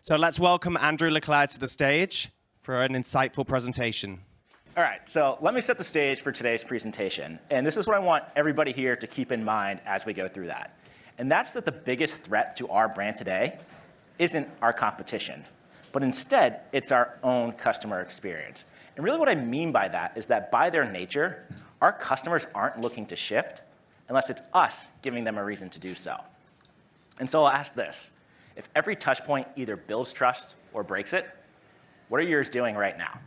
So let's welcome Andrew Leclerc to the stage for an insightful presentation. All right, so let me set the stage for today's presentation. And this is what I want everybody here to keep in mind as we go through that. And that's that the biggest threat to our brand today isn't our competition, but instead it's our own customer experience. And really what I mean by that is that by their nature, our customers aren't looking to shift unless it's us giving them a reason to do so. And so I'll ask this. If every touch point either builds trust or breaks it, what are yours doing right now?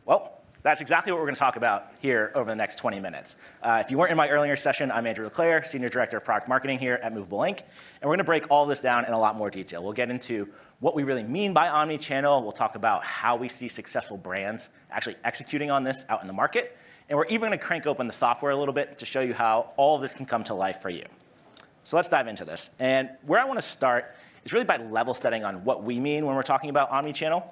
Well, that's exactly what we're going to talk about here over the next 20 minutes. If you weren't in my earlier session, I'm Andrew Leclerc, Senior Director of Product Marketing here at Movable Inc. And we're going to break all this down in a lot more detail. We'll get into what we really mean by omnichannel. We'll talk about how we see successful brands actually executing on this out in the market. And we're even going to crank open the software a little bit to show you how all of this can come to life for you. So let's dive into this. And where I want to start is really by level setting on what we mean when we're talking about omnichannel.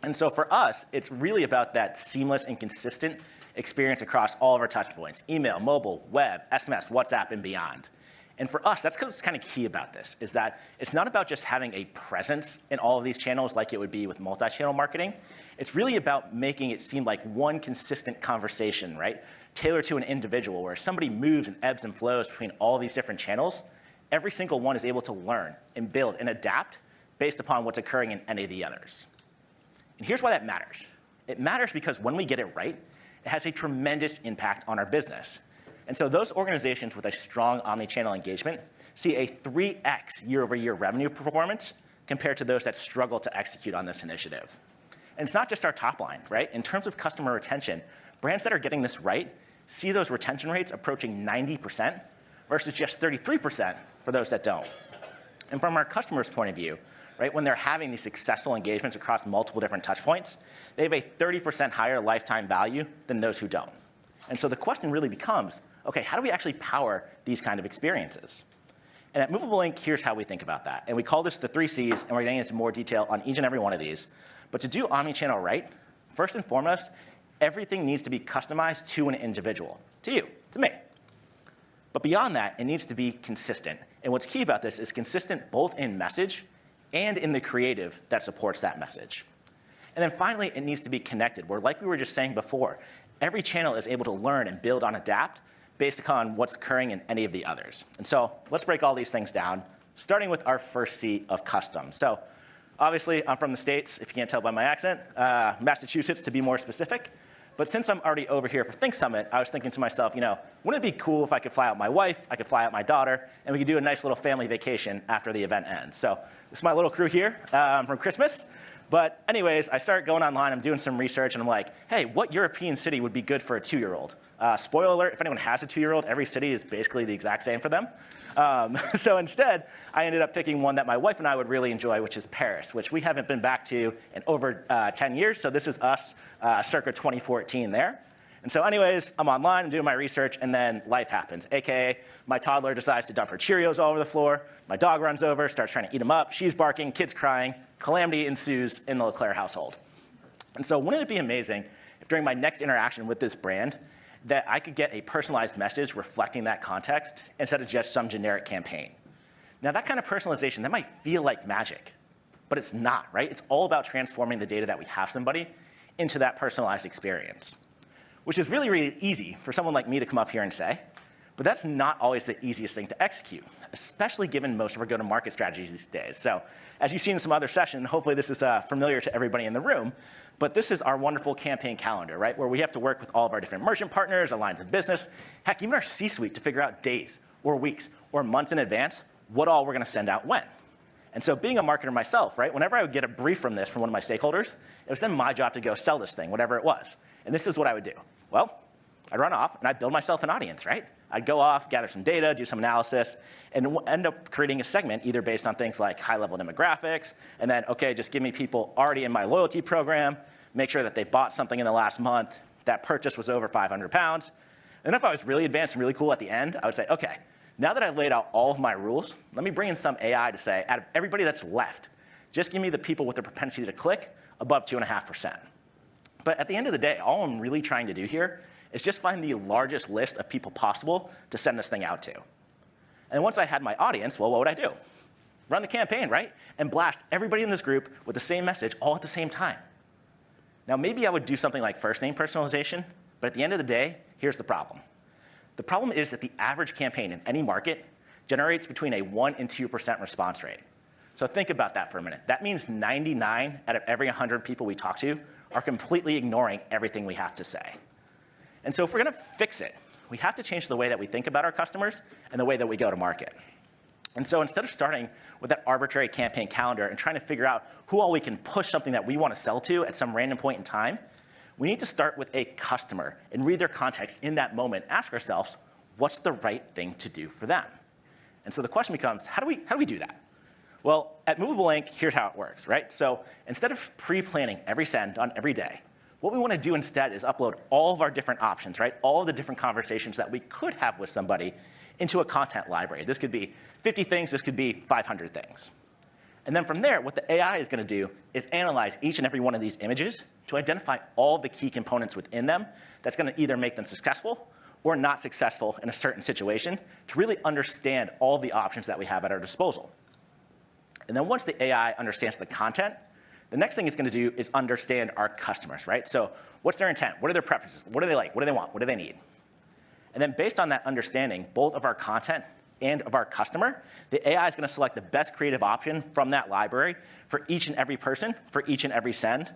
And so for us, it's really about that seamless and consistent experience across all of our touch points: email, mobile, web, SMS, WhatsApp, and beyond. And for us, that's what's kind of key about this, is that it's not about just having a presence in all of these channels like it would be with multi-channel marketing. It's really about making it seem like one consistent conversation, right? Tailored to an individual, where somebody moves and ebbs and flows between all these different channels. Every single one is able to learn and build and adapt based upon what's occurring in any of the others. And here's why that matters. It matters because when we get it right, it has a tremendous impact on our business. And so those organizations with a strong omnichannel engagement see a 3x year-over-year revenue performance compared to those that struggle to execute on this initiative. And it's not just our top line, right? In terms of customer retention, brands that are getting this right see those retention rates approaching 90% versus just 33% for those that don't. And from our customers' point of view, right, when they're having these successful engagements across multiple different touch points, they have a 30% higher lifetime value than those who don't. And so the question really becomes, okay, how do we actually power these kind of experiences? And at Movable Inc., here's how we think about that. And we call this the 3 Cs, and we're getting into more detail on each and every one of these. But to do omnichannel right, first and foremost, everything needs to be customized to an individual, to you, to me. But beyond that, it needs to be consistent. And what's key about this is consistent both in message and in the creative that supports that message. And then finally, it needs to be connected, where, like we were just saying before, every channel is able to learn and build on adapt based upon what's occurring in any of the others. And so let's break all these things down, starting with our first C of custom. So obviously, I'm from the States, if you can't tell by my accent, Massachusetts to be more specific. But since I'm already over here for Think Summit, I was thinking to myself, wouldn't it be cool if I could fly out my wife, I could fly out my daughter, and we could do a nice little family vacation after the event ends. So this is my little crew here from Christmas. But anyways, I start going online, I'm doing some research, and I'm like, hey, what European city would be good for a 2-year-old? Spoiler alert, if anyone has a 2-year-old, every city is basically the exact same for them. So instead, I ended up picking one that my wife and I would really enjoy, which is Paris, which we haven't been back to in over 10 years. So this is us circa 2014 there. And so anyways, I'm online, I'm doing my research, and then life happens, AKA my toddler decides to dump her Cheerios all over the floor. My dog runs over, starts trying to eat them up. She's barking, kids crying. Calamity ensues in the Leclerc household. And so wouldn't it be amazing if during my next interaction with this brand that I could get a personalized message reflecting that context instead of just some generic campaign? Now, that kind of personalization, that might feel like magic, but it's not, right? It's all about transforming the data that we have somebody into that personalized experience, which is really, really easy for someone like me to come up here and say, but that's not always the easiest thing to execute, especially given most of our go-to-market strategies these days. So as you've seen in some other session, hopefully this is familiar to everybody in the room, but this is our wonderful campaign calendar, right, where we have to work with all of our different merchant partners, our lines of business, heck, even our C-suite to figure out days or weeks or months in advance what all we're going to send out when. And so being a marketer myself, right, whenever I would get a brief from this from one of my stakeholders, it was then my job to go sell this thing, whatever it was. And this is what I would do. Well, I'd run off, and I'd build myself an audience, right? I'd go off, gather some data, do some analysis, and end up creating a segment either based on things like high-level demographics, and then, okay, just give me people already in my loyalty program, make sure that they bought something in the last month, that purchase was over 500 pounds. And if I was really advanced and really cool at the end, I would say, okay, now that I've laid out all of my rules, let me bring in some AI to say, out of everybody that's left, just give me the people with the propensity to click above 2.5%. But at the end of the day, all I'm really trying to do here is just find the largest list of people possible to send this thing out to. And once I had my audience, well, what would I do? run the campaign, right? And blast everybody in this group with the same message all at the same time. Now, maybe I would do something like first name personalization, but at the end of the day, here's the problem. The problem is that the average campaign in any market generates between a 1% and 2% response rate. So think about that for a minute. That means 99 out of every 100 people we talk to are completely ignoring everything we have to say. And so if we're going to fix it, we have to change the way that we think about our customers and the way that we go to market. And so instead of starting with that arbitrary campaign calendar and trying to figure out who all we can push something that we want to sell to at some random point in time, we need to start with a customer and read their context in that moment, ask ourselves, what's the right thing to do for them? And so the question becomes, how do we do that? Well, at Movable Inc., here's how it works, right? So instead of pre-planning every send on every day, what we want to do instead is upload all of our different options, right? All of the different conversations that we could have with somebody into a content library. This could be 50 things, this could be 500 things. And then from there, what the AI is going to do is analyze each and every one of these images to identify all of the key components within them that's going to either make them successful or not successful in a certain situation to really understand all of the options that we have at our disposal. And then once the AI understands the content, the next thing it's going to do is understand our customers, right? So what's their intent? What are their preferences? What do they like? What do they want? What do they need? And then based on that understanding, both of our content and of our customer, the AI is going to select the best creative option from that library for each and every person, for each and every send.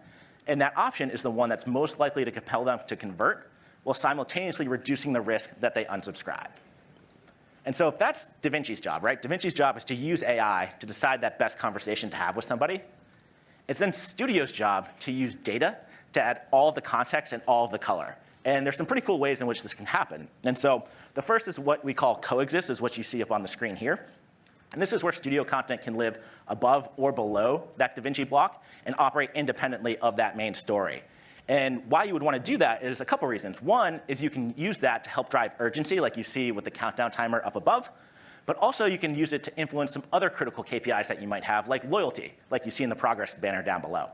And that option is the one that's most likely to compel them to convert while simultaneously reducing the risk that they unsubscribe. And so if that's DaVinci's job, right? DaVinci's job is to use AI to decide that best conversation to have with somebody. It's then Studio's job to use data to add all of the context and all of the color. And there's some pretty cool ways in which this can happen. And so the first is what we call coexist, is what you see up on the screen here. And this is where Studio content can live above or below that DaVinci block and operate independently of that main story. And why you would want to do that is a couple reasons. One is you can use that to help drive urgency, like you see with the countdown timer up above. But also you can use it to influence some other critical KPIs that you might have, like loyalty, like you see in the progress banner down below.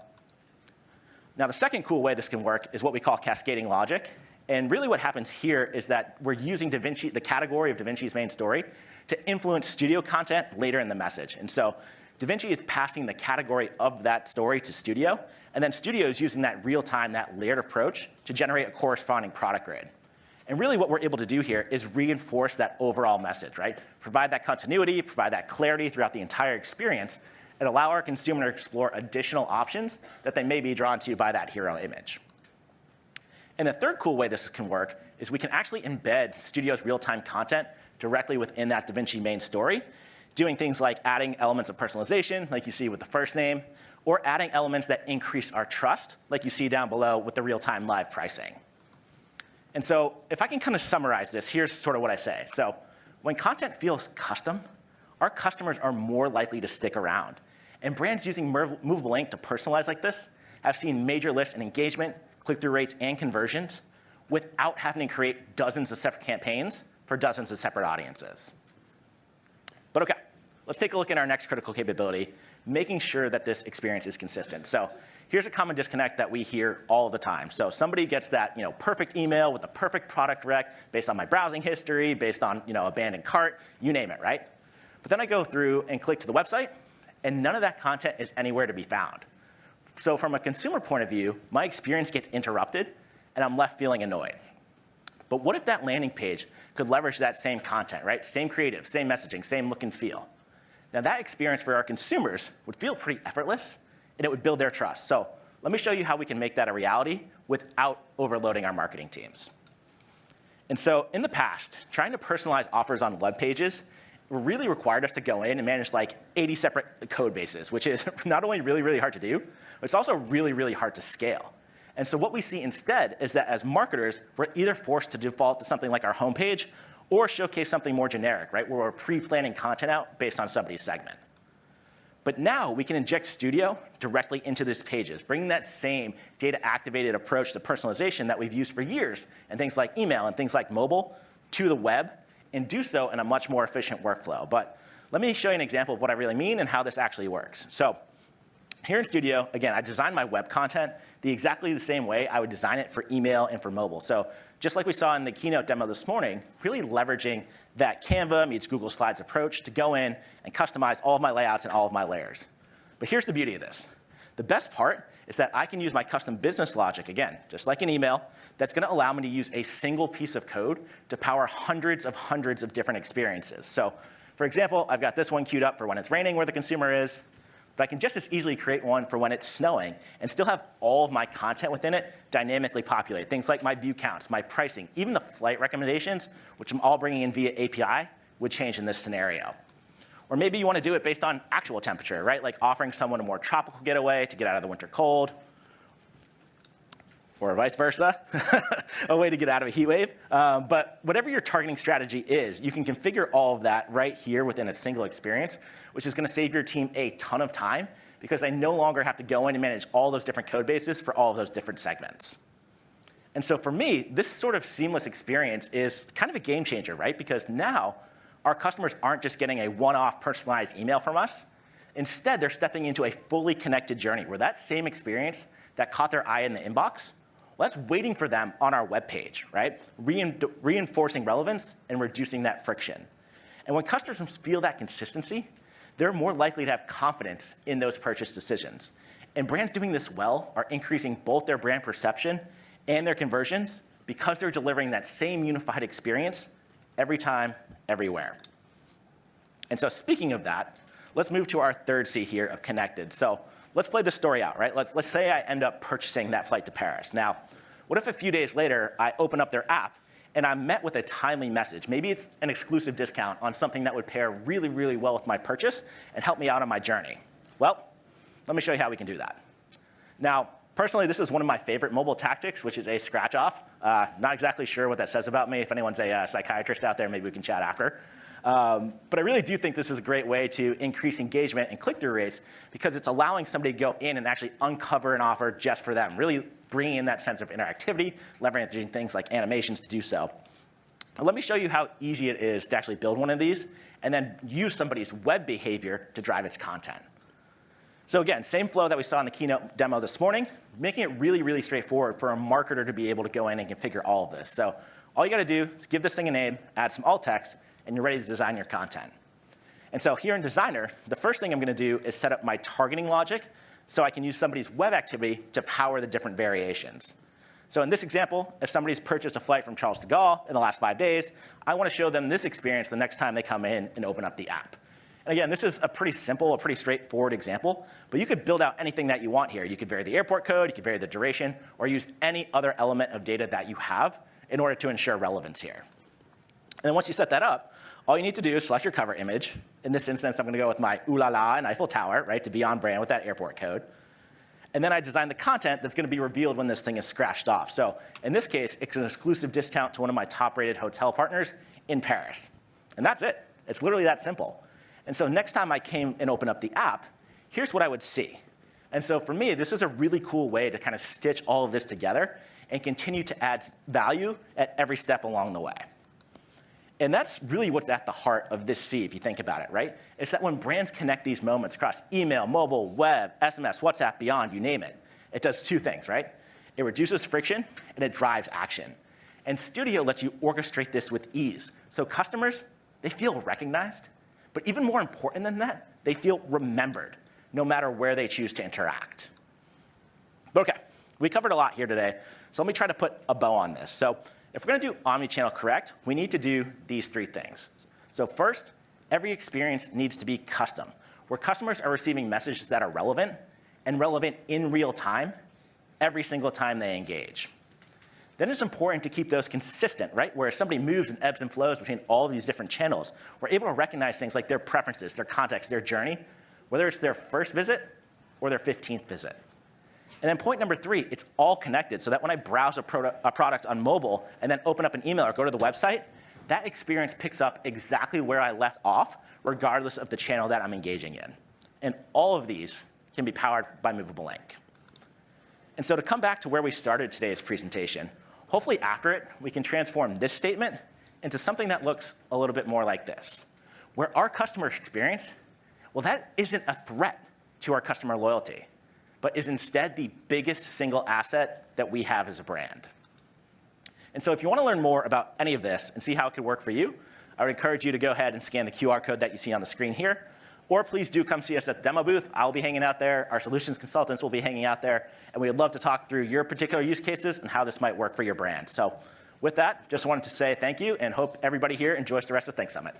Now, the second cool way this can work is what we call cascading logic. And really what happens here is that we're using DaVinci, the category of DaVinci's main story, to influence Studio content later in the message. And so DaVinci is passing the category of that story to Studio, and then Studio is using that real-time, that layered approach to generate a corresponding product grid. And really what we're able to do here is reinforce that overall message, right? Provide that continuity, provide that clarity throughout the entire experience, and allow our consumer to explore additional options that they may be drawn to by that hero image. And the third cool way this can work is we can actually embed Studio's real-time content directly within that DaVinci main story, doing things like adding elements of personalization, like you see with the first name, or adding elements that increase our trust, like you see down below with the real-time live pricing. And so if I can kind of summarize this, here's sort of what I say. So when content feels custom, our customers are more likely to stick around. And brands using Movable Inc. to personalize like this have seen major lifts in engagement, click-through rates, and conversions without having to create dozens of separate campaigns for dozens of separate audiences. But OK, let's take a look at our next critical capability, making sure that this experience is consistent. So here's a common disconnect that we hear all the time. So somebody gets that perfect email with the perfect product rec based on my browsing history, based on abandoned cart, you name it, right? But then I go through and click to the website, and none of that content is anywhere to be found. So from a consumer point of view, my experience gets interrupted, and I'm left feeling annoyed. But what if that landing page could leverage that same content, right? Same creative, same messaging, same look and feel. Now that experience for our consumers would feel pretty effortless, and it would build their trust. So let me show you how we can make that a reality without overloading our marketing teams. And so in the past, trying to personalize offers on web pages really required us to go in and manage like 80 separate code bases, which is not only really, really hard to do, but it's also really, really hard to scale. And so what we see instead is that as marketers, we're either forced to default to something like our homepage or showcase something more generic, right, where we're pre-planning content out based on somebody's segment. But now we can inject Studio directly into these pages, bringing that same data-activated approach to personalization that we've used for years in things like email and things like mobile to the web, and do so in a much more efficient workflow. But let me show you an example of what I really mean and how this actually works. So Here in Studio, again, I designed my web content exactly the same way I would design it for email and for mobile. So just like we saw in the keynote demo this morning, really leveraging that Canva meets Google Slides approach to go in and customize all of my layouts and all of my layers. But here's the beauty of this. The best part is that I can use my custom business logic, again, just like an email, that's going to allow me to use a single piece of code to power hundreds of different experiences. So for example, I've got this one queued up for when it's raining where the consumer is. But I can just as easily create one for when it's snowing and still have all of my content within it dynamically populate. Things like my view counts, my pricing, even the flight recommendations, which I'm all bringing in via API, would change in this scenario. Or maybe you want to do it based on actual temperature, right? Like offering someone a more tropical getaway to get out of the winter cold, or vice versa, a way to get out of a heat wave. But whatever your targeting strategy is, you can configure all of that right here within a single experience, which is going to save your team a ton of time because I no longer have to go in and manage all those different code bases for all of those different segments. And so for me, this sort of seamless experience is kind of a game changer, right? Because now our customers aren't just getting a one-off personalized email from us. Instead, they're stepping into a fully connected journey where that same experience that caught their eye in the inbox, well, that's waiting for them on our web page, right? Reinforcing relevance and reducing that friction. And when customers feel that consistency, they're more likely to have confidence in those purchase decisions. And brands doing this well are increasing both their brand perception and their conversions because they're delivering that same unified experience every time, everywhere. And so speaking of that, let's move to our third C here of connected. So let's play the story out, right? Let's say I end up purchasing that flight to Paris. Now, what if a few days later I open up their app and I'm met with a timely message? Maybe it's an exclusive discount on something that would pair really, really well with my purchase and help me out on my journey. Well, let me show you how we can do that. Now, personally, this is one of my favorite mobile tactics, which is a scratch off. Not exactly sure what that says about me. If anyone's a psychiatrist out there, maybe we can chat after. But I really do think this is a great way to increase engagement and click-through rates because it's allowing somebody to go in and actually uncover an offer just for them, really bringing in that sense of interactivity, leveraging things like animations to do so. Let me show you how easy it is to actually build one of these and then use somebody's web behavior to drive its content. So again, same flow that we saw in the keynote demo this morning, making it really, really straightforward for a marketer to be able to go in and configure all of this. So all you got to do is give this thing a name, add some alt text, and you're ready to design your content. And so here in Designer, the first thing I'm going to do is set up my targeting logic so I can use somebody's web activity to power the different variations. So in this example, if somebody's purchased a flight from Charles de Gaulle in the last 5 days, I want to show them this experience the next time they come in and open up the app. And again, this is a pretty simple, a pretty straightforward example, but you could build out anything that you want here. You could vary the airport code, you could vary the duration, or use any other element of data that you have in order to ensure relevance here. And then once you set that up, all you need to do is select your cover image. In this instance, I'm going to go with my ooh la la and Eiffel Tower, right, to be on brand with that airport code. And then I design the content that's going to be revealed when this thing is scratched off. So in this case, it's an exclusive discount to one of my top-rated hotel partners in Paris. And that's it. It's literally that simple. And so next time I came and opened up the app, here's what I would see. And so for me, this is a really cool way to kind of stitch all of this together and continue to add value at every step along the way. And that's really what's at the heart of this C, if you think about it, right? It's that when brands connect these moments across email, mobile, web, SMS, WhatsApp, beyond, you name it, it does two things, right? It reduces friction, and it drives action. And Studio lets you orchestrate this with ease. So customers, they feel recognized, but even more important than that, they feel remembered, no matter where they choose to interact. But OK, we covered a lot here today, so let me try to put a bow on this. So if we're going to do omnichannel correct, we need to do these three things. So first, every experience needs to be custom, where customers are receiving messages that are relevant and relevant in real time every single time they engage. Then it's important to keep those consistent, right? Where somebody moves and ebbs and flows between all of these different channels, we're able to recognize things like their preferences, their context, their journey, whether it's their first visit or their 15th visit. And then point number 3, it's all connected so that when I browse a product on mobile and then open up an email or go to the website, that experience picks up exactly where I left off, regardless of the channel that I'm engaging in. And all of these can be powered by Movable Link. And so to come back to where we started today's presentation, hopefully after it, we can transform this statement into something that looks a little bit more like this, where our customer experience, well, that isn't a threat to our customer loyalty. but is instead the biggest single asset that we have as a brand. And so if you want to learn more about any of this and see how it could work for you, I would encourage you to go ahead and scan the QR code that you see on the screen here. Or please do come see us at the demo booth. I'll be hanging out there. Our solutions consultants will be hanging out there. And we would love to talk through your particular use cases and how this might work for your brand. So with that, just wanted to say thank you and hope everybody here enjoys the rest of Think Summit.